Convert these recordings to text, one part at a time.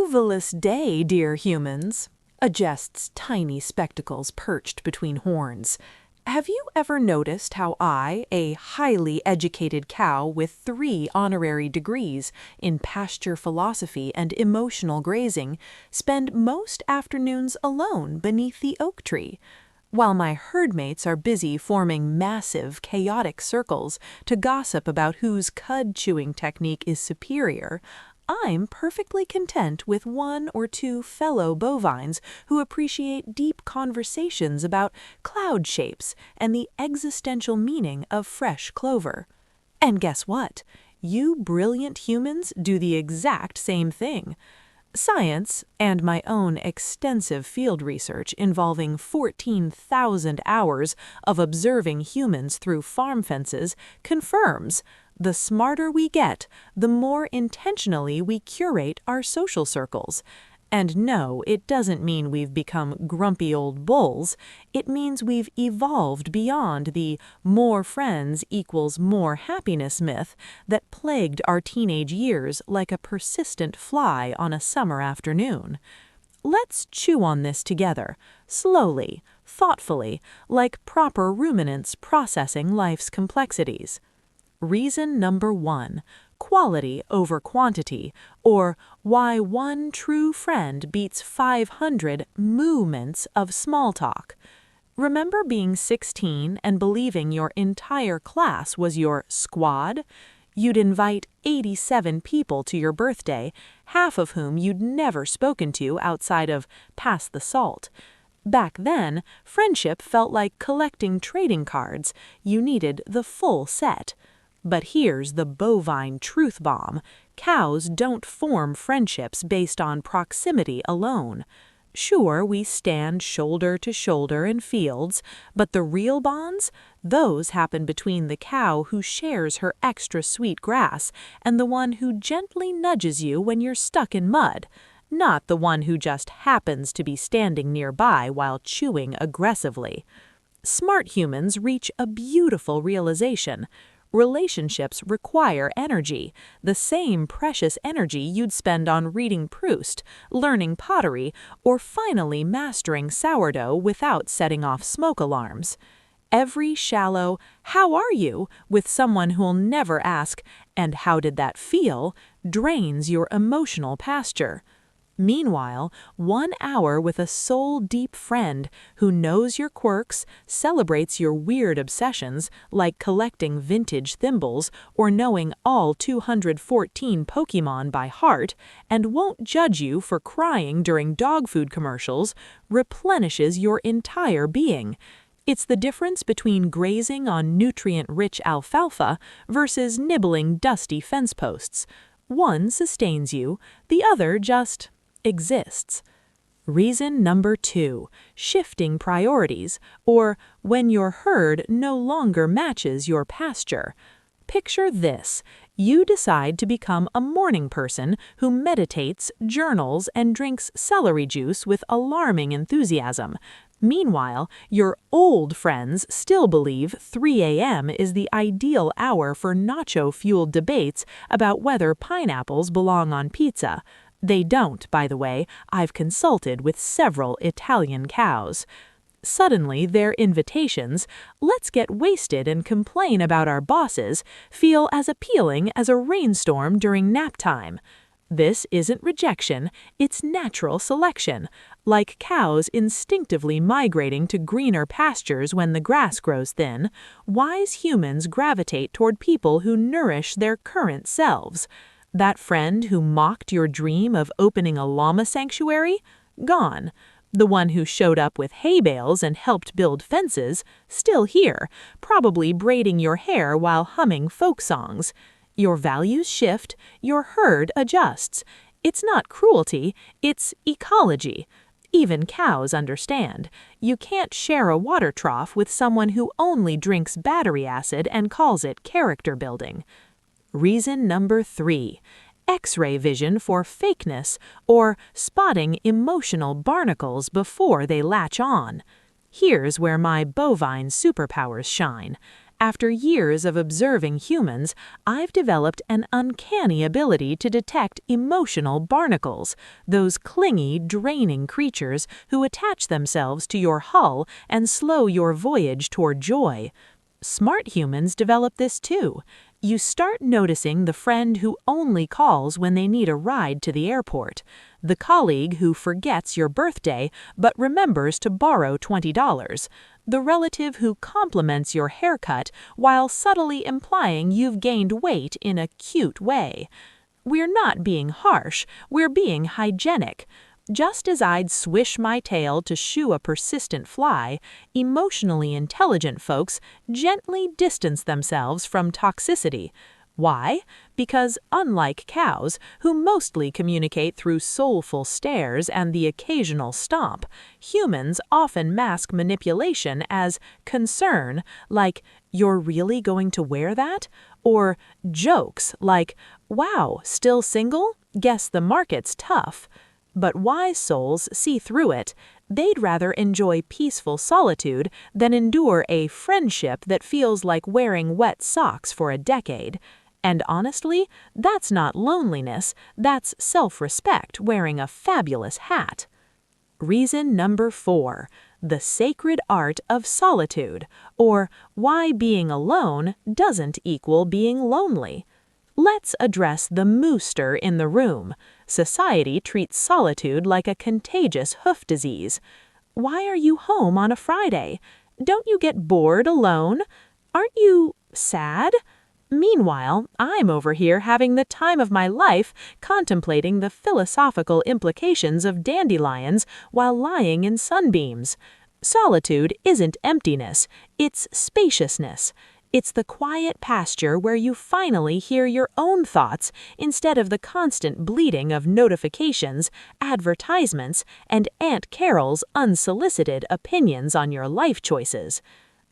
Marvelous day, dear humans, adjusts tiny spectacles perched between horns. Have you ever noticed how I, a highly educated cow with 3 honorary degrees in pasture philosophy and emotional grazing, spend most afternoons alone beneath the oak tree? While my herdmates are busy forming massive, chaotic circles to gossip about whose cud-chewing technique is superior, I'm perfectly content with 1 or 2 fellow bovines who appreciate deep conversations about cloud shapes and the existential meaning of fresh clover. And guess what? You brilliant humans do the exact same thing. Science, and my own extensive field research involving 14,000 hours of observing humans through farm fences, confirms the smarter we get, the more intentionally we curate our social circles. And no, it doesn't mean we've become grumpy old bulls. It means we've evolved beyond the more friends equals more happiness myth that plagued our teenage years like a persistent fly on a summer afternoon. Let's chew on this together, slowly, thoughtfully, like proper ruminants processing life's complexities. Reason number 1. Quality over quantity, or why 1 true friend beats 500 movements of small talk. Remember being 16 and believing your entire class was your squad? You'd invite 87 people to your birthday, half of whom you'd never spoken to outside of pass the salt. Back then, friendship felt like collecting trading cards. You needed the full set. But here's the bovine truth bomb. Cows don't form friendships based on proximity alone. Sure, we stand shoulder to shoulder in fields, but the real bonds? Those happen between the cow who shares her extra sweet grass and the one who gently nudges you when you're stuck in mud, not the one who just happens to be standing nearby while chewing aggressively. Smart humans reach a beautiful realization. Relationships require energy, the same precious energy you'd spend on reading Proust, learning pottery, or finally mastering sourdough without setting off smoke alarms. Every shallow, "How are you?" with someone who'll never ask, "And how did that feel?" drains your emotional pasture. Meanwhile, 1 hour with a soul-deep friend who knows your quirks, celebrates your weird obsessions like collecting vintage thimbles or knowing all 214 Pokémon by heart, and won't judge you for crying during dog food commercials, replenishes your entire being. It's the difference between grazing on nutrient-rich alfalfa versus nibbling dusty fence posts. One sustains you, the other just exists. Reason number 2, shifting priorities, or when your herd no longer matches your pasture. Picture this. You decide to become a morning person who meditates, journals, and drinks celery juice with alarming enthusiasm. Meanwhile, your old friends still believe 3 a.m. is the ideal hour for nacho-fueled debates about whether pineapples belong on pizza. They don't, by the way. I've consulted with several Italian cows. Suddenly, their invitations, "Let's get wasted and complain about our bosses," feel as appealing as a rainstorm during nap time. This isn't rejection, it's natural selection. Like cows instinctively migrating to greener pastures when the grass grows thin, wise humans gravitate toward people who nourish their current selves. That friend who mocked your dream of opening a llama sanctuary? Gone. The one who showed up with hay bales and helped build fences? Still here, probably braiding your hair while humming folk songs. Your values shift, your herd adjusts. It's not cruelty, it's ecology. Even cows understand. You can't share a water trough with someone who only drinks battery acid and calls it character building. Reason number 3, X-ray vision for fakeness, or spotting emotional barnacles before they latch on. Here's where my bovine superpowers shine. After years of observing humans, I've developed an uncanny ability to detect emotional barnacles, those clingy, draining creatures who attach themselves to your hull and slow your voyage toward joy. Smart humans develop this too. You start noticing the friend who only calls when they need a ride to the airport, the colleague who forgets your birthday but remembers to borrow $20, the relative who compliments your haircut while subtly implying you've gained weight in a cute way. We're not being harsh, we're being hygienic. Just as I'd swish my tail to shoo a persistent fly, emotionally intelligent folks gently distance themselves from toxicity. Why? Because unlike cows, who mostly communicate through soulful stares and the occasional stomp, humans often mask manipulation as concern, like, "You're really going to wear that?" Or jokes like, "Wow, still single? Guess the market's tough." But wise souls see through it. They'd rather enjoy peaceful solitude than endure a friendship that feels like wearing wet socks for a decade. And honestly, that's not loneliness, that's self-respect wearing a fabulous hat. Reason number 4, the sacred art of solitude, or why being alone doesn't equal being lonely. Let's address the mooster in the room. Society treats solitude like a contagious hoof disease. Why are you home on a Friday? Don't you get bored alone? Aren't you sad? Meanwhile, I'm over here having the time of my life contemplating the philosophical implications of dandelions while lying in sunbeams. Solitude isn't emptiness, it's spaciousness. It's the quiet pasture where you finally hear your own thoughts instead of the constant bleating of notifications, advertisements, and Aunt Carol's unsolicited opinions on your life choices.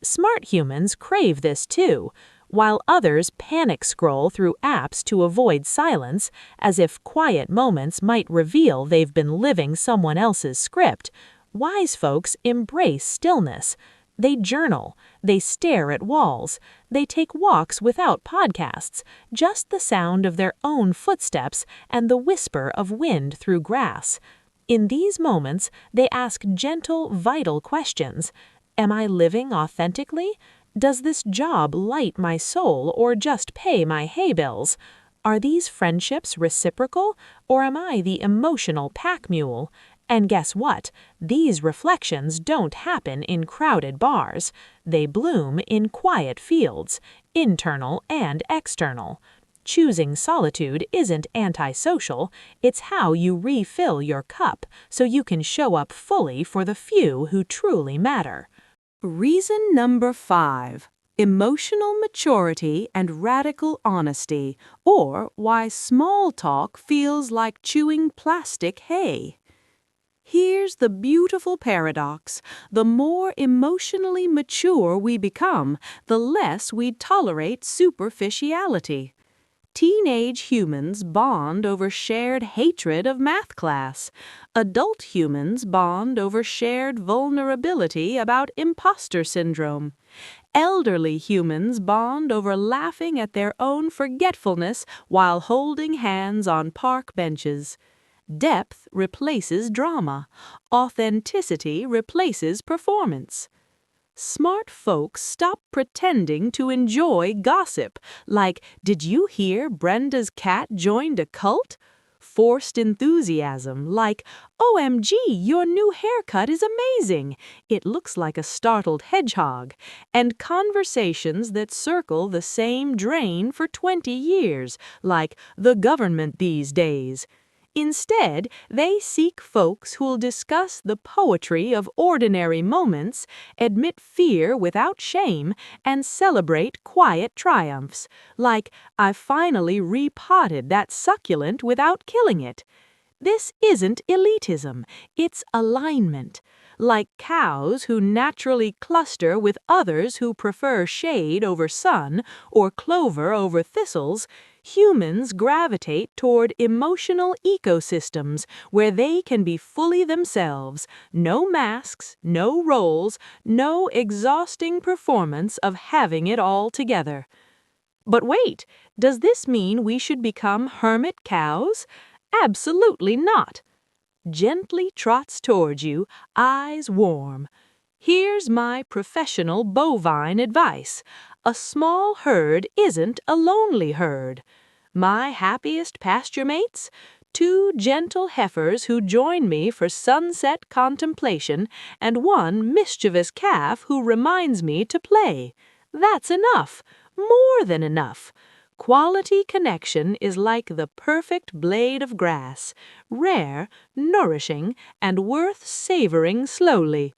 Smart humans crave this too, while others panic scroll through apps to avoid silence, as if quiet moments might reveal they've been living someone else's script. Wise folks embrace stillness. They journal, they stare at walls, they take walks without podcasts, just the sound of their own footsteps and the whisper of wind through grass. In these moments, they ask gentle, vital questions. Am I living authentically? Does this job light my soul or just pay my hay bills? Are these friendships reciprocal, or am I the emotional pack mule? And guess what? These reflections don't happen in crowded bars. They bloom in quiet fields, internal and external. Choosing solitude isn't antisocial, it's how you refill your cup so you can show up fully for the few who truly matter. Reason number 5. Emotional maturity and radical honesty, or why small talk feels like chewing plastic hay. Here's the beautiful paradox. The more emotionally mature we become, the less we tolerate superficiality. Teenage humans bond over shared hatred of math class. Adult humans bond over shared vulnerability about imposter syndrome. Elderly humans bond over laughing at their own forgetfulness while holding hands on park benches. Depth replaces drama. Authenticity replaces performance. Smart folks stop pretending to enjoy gossip, like, "Did you hear Brenda's cat joined a cult?" Forced enthusiasm, like, "OMG, your new haircut is amazing. It looks like a startled hedgehog." And conversations that circle the same drain for 20 years, like, "The government these days." Instead, they seek folks who'll discuss the poetry of ordinary moments, admit fear without shame, and celebrate quiet triumphs, like, "I finally repotted that succulent without killing it." This isn't elitism, it's alignment. Like cows who naturally cluster with others who prefer shade over sun or clover over thistles, Humans gravitate toward emotional ecosystems where they can be fully themselves, no masks, no roles, no exhausting performance of having it all together. But wait, does this mean we should become hermit cows? Absolutely not. Gently trots toward you, eyes warm. Here's my professional bovine advice. A small herd isn't a lonely herd. My happiest pasture mates? Two gentle heifers who join me for sunset contemplation, and one mischievous calf who reminds me to play. That's enough, more than enough. Quality connection is like the perfect blade of grass, rare, nourishing, and worth savoring slowly.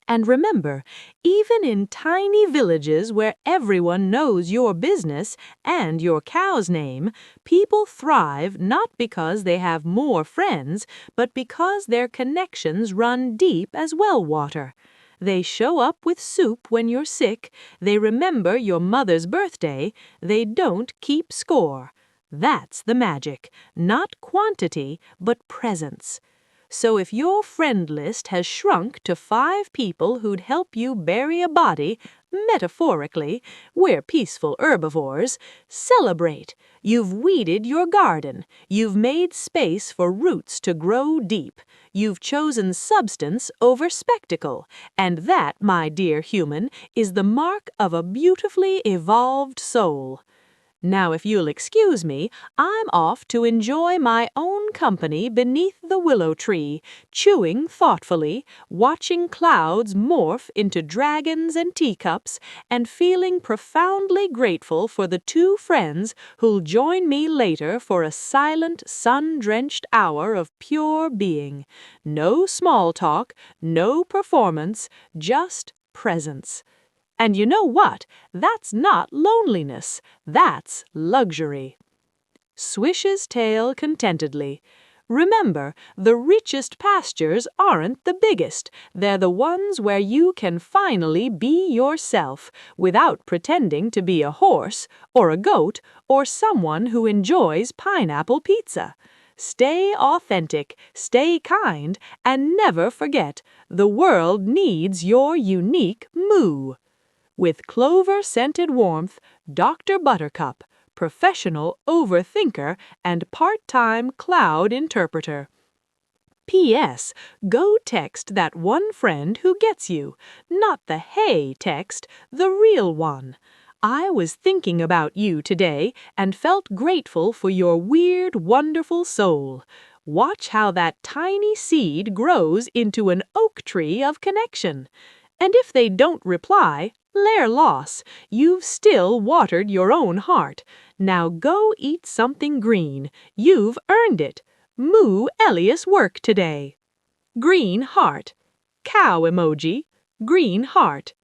And remember, even in tiny villages where everyone knows your business and your cow's name, people thrive not because they have more friends, but because their connections run deep as well water. They show up with soup when you're sick, they remember your mother's birthday, they don't keep score. That's the magic, not quantity, but presence. So if your friend list has shrunk to 5 people who'd help you bury a body, metaphorically, we're peaceful herbivores, celebrate. You've weeded your garden. You've made space for roots to grow deep. You've chosen substance over spectacle. And that, my dear human, is the mark of a beautifully evolved soul. Now, if you'll excuse me, I'm off to enjoy my own company beneath the willow tree, chewing thoughtfully, watching clouds morph into dragons and teacups, and feeling profoundly grateful for the 2 friends who'll join me later for a silent, sun-drenched hour of pure being. No small talk, no performance, just presence. And you know what? That's not loneliness. That's luxury. Swish his tail contentedly. Remember, the richest pastures aren't the biggest. They're the ones where you can finally be yourself without pretending to be a horse or a goat or someone who enjoys pineapple pizza. Stay authentic, stay kind, and never forget, the world needs your unique moo. With clover-scented warmth, Dr. Buttercup, professional overthinker and part-time cloud interpreter. P.S. Go text that one friend who gets you, not the hey text, the real one. I was thinking about you today and felt grateful for your weird, wonderful soul. Watch how that tiny seed grows into an oak tree of connection. And if they don't reply, their loss. You've still watered your own heart. Now go eat something green. You've earned it. Moo Elias work today. Green heart. Cow emoji. Green heart.